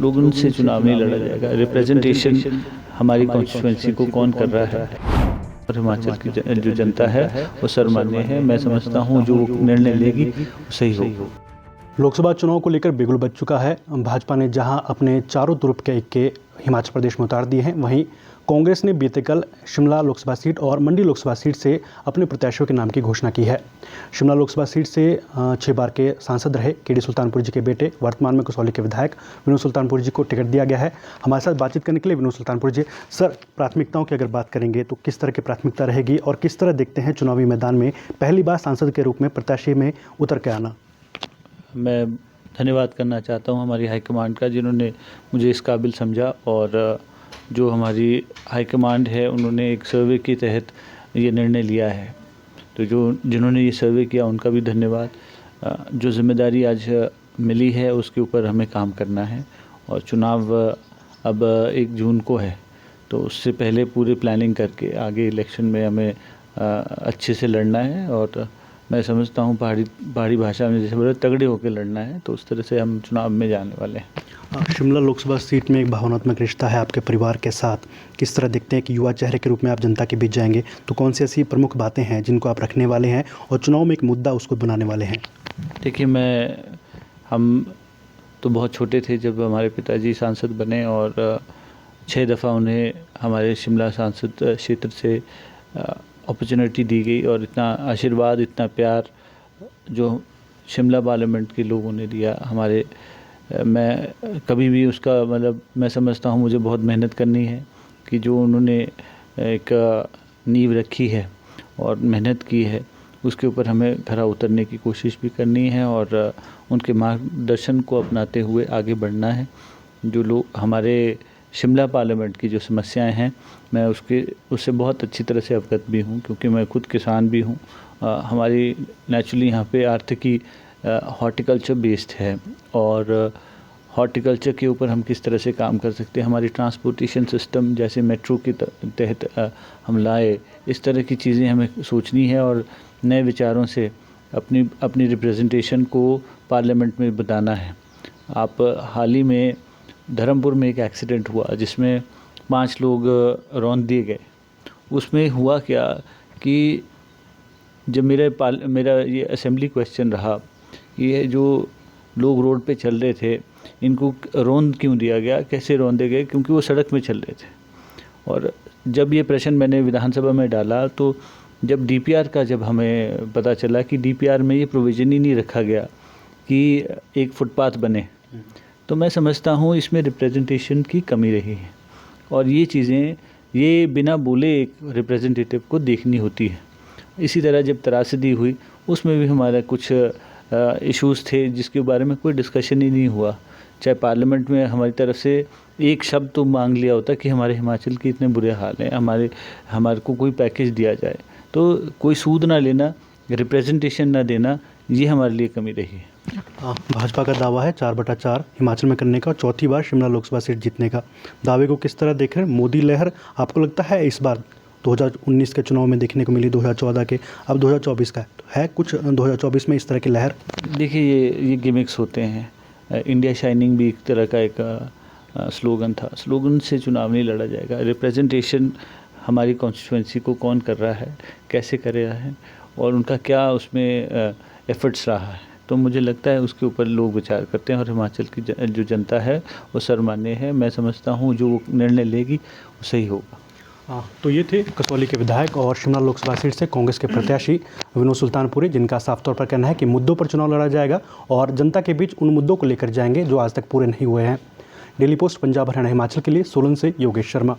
Slogan से चुनाव नहीं लड़ा जाएगा। रिप्रेजेंटेशन हमारी कॉन्स्टिट्यूंसी को कौन कर रहा है और हिमाचल की जो जनता है वो सर्वमान्य है। मैं समझता हूँ जो निर्णय लेगी वो सही होगा। लोकसभा चुनाव को लेकर बिगुल बच चुका है। भाजपा ने जहां अपने चारों तरफ के इक्के हिमाचल प्रदेश में उतार दिए हैं, वहीं कांग्रेस ने बीते कल शिमला लोकसभा सीट और मंडी लोकसभा सीट से अपने प्रत्याशियों के नाम की घोषणा की है। शिमला लोकसभा सीट से 6 बार के सांसद रहे केडी सुल्तानपुर जी के बेटे, वर्तमान में कसौली के विधायक विनोद सुल्तानपुर जी को टिकट दिया गया है। हमारे साथ बातचीत करने के लिए विनोद सुल्तानपुर जी। सर, प्राथमिकताओं की अगर बात करेंगे तो किस तरह की प्राथमिकता रहेगी और किस तरह देखते हैं चुनावी मैदान में पहली बार सांसद के रूप में प्रत्याशी में उतर के आना? मैं धन्यवाद करना चाहता हूं हमारी हाईकमांड का, जिन्होंने मुझे इस काबिल समझा, और जो हमारी हाईकमांड है उन्होंने एक सर्वे के तहत ये निर्णय लिया है। तो जिन्होंने ये सर्वे किया उनका भी धन्यवाद। जो जिम्मेदारी आज मिली है उसके ऊपर हमें काम करना है, और चुनाव अब 1 जून को है, तो उससे पहले पूरी प्लानिंग करके आगे इलेक्शन में हमें अच्छे से लड़ना है। और मैं समझता हूँ पहाड़ी भाषा में जैसे बोले तगड़े होकर लड़ना है, तो उस तरह से हम चुनाव में जाने वाले हैं। शिमला लोकसभा सीट में एक भावनात्मक रिश्ता है आपके परिवार के साथ। किस तरह देखते हैं कि युवा चेहरे के रूप में आप जनता के बीच जाएंगे, तो कौन सी ऐसी प्रमुख बातें हैं जिनको आप रखने वाले हैं और चुनाव में एक मुद्दा उसको बनाने वाले हैं? देखिए, हम तो बहुत छोटे थे जब हमारे पिताजी सांसद बने, और 6 दफ़ा उन्हें हमारे शिमला सांसद क्षेत्र से अपॉर्चुनिटी दी गई, और इतना आशीर्वाद, इतना प्यार जो शिमला पार्लियामेंट के लोगों ने दिया हमारे, मैं कभी भी उसका मतलब मैं समझता हूँ मुझे बहुत मेहनत करनी है कि जो उन्होंने एक नींव रखी है और मेहनत की है उसके ऊपर हमें खरा उतरने की कोशिश भी करनी है, और उनके मार्गदर्शन को अपनाते हुए आगे बढ़ना है। जो लोग हमारे शिमला पार्लियामेंट की जो समस्याएं हैं, मैं उससे बहुत अच्छी तरह से अवगत भी हूं, क्योंकि मैं खुद किसान भी हूं। हमारी नेचुरली यहाँ पे आर्थिकी हॉर्टिकल्चर बेस्ड है, और हॉर्टिकल्चर के ऊपर हम किस तरह से काम कर सकते हैं, हमारी ट्रांसपोर्टेशन सिस्टम जैसे मेट्रो के तहत हम लाए, इस तरह की चीज़ें हमें सोचनी है, और नए विचारों से अपनी रिप्रेजेंटेशन को पार्लियामेंट में बताना है। आप हाल ही में धर्मपुर में एक एक्सीडेंट हुआ जिसमें 5 लोग रौंद दिए गए। उसमें हुआ क्या कि जब मेरा ये असेंबली क्वेश्चन रहा कि ये जो लोग रोड पे चल रहे थे इनको रौंद क्यों दिया गया, कैसे रौंदे गए, क्योंकि वो सड़क में चल रहे थे। और जब ये प्रश्न मैंने विधानसभा में डाला, तो जब डीपीआर का जब हमें पता चला कि डीपीआर में ये प्रोविज़न ही नहीं रखा गया कि एक फुटपाथ बने, तो मैं समझता हूँ इसमें रिप्रेजेंटेशन की कमी रही है, और ये चीज़ें ये बिना बोले एक रिप्रेजेंटेटिव को देखनी होती है। इसी तरह जब त्रासदी हुई उसमें भी हमारा कुछ इश्यूज़ थे जिसके बारे में कोई डिस्कशन ही नहीं हुआ। चाहे पार्लियामेंट में हमारी तरफ से एक शब्द तो मांग लिया होता कि हमारे हिमाचल के इतने बुरे हाल हैं, हमारे को कोई पैकेज दिया जाए, तो कोई सूद ना लेना, रिप्रेजेंटेशन ना देना, ये हमारे लिए कमी रही है। भाजपा का दावा है 4/4 हिमाचल में करने का और 4थी बार शिमला लोकसभा सीट जीतने का। दावे को किस तरह देख रहे हैं? मोदी लहर आपको लगता है इस बार 2019 के चुनाव में देखने को मिली, 2014 के, अब 2024 का है कुछ 2024 में इस तरह की लहर? देखिए, ये गिमिक्स होते हैं। इंडिया शाइनिंग भी एक तरह का एक स्लोगन था। स्लोगन से चुनाव नहीं लड़ा जाएगा। रिप्रेजेंटेशन हमारी कॉन्स्टिट्यूंसी को कौन कर रहा है, कैसे कर रहा है, और उनका क्या उसमें एफर्ट्स रहा है, तो मुझे लगता है उसके ऊपर लोग विचार करते हैं, और हिमाचल की जो जनता है वो सर्वमान्य है। मैं समझता हूँ जो निर्णय लेगी वो सही होगा। तो ये थे कसौली के विधायक और शिमला लोकसभा सीट से कांग्रेस के प्रत्याशी विनोद सुल्तानपुरी, जिनका साफ तौर पर कहना है कि मुद्दों पर चुनाव लड़ा जाएगा और जनता के बीच उन मुद्दों को लेकर जाएंगे जो आज तक पूरे नहीं हुए हैं। डेली पोस्ट पंजाब हरियाणा हिमाचल के लिए सोलन से योगेश शर्मा।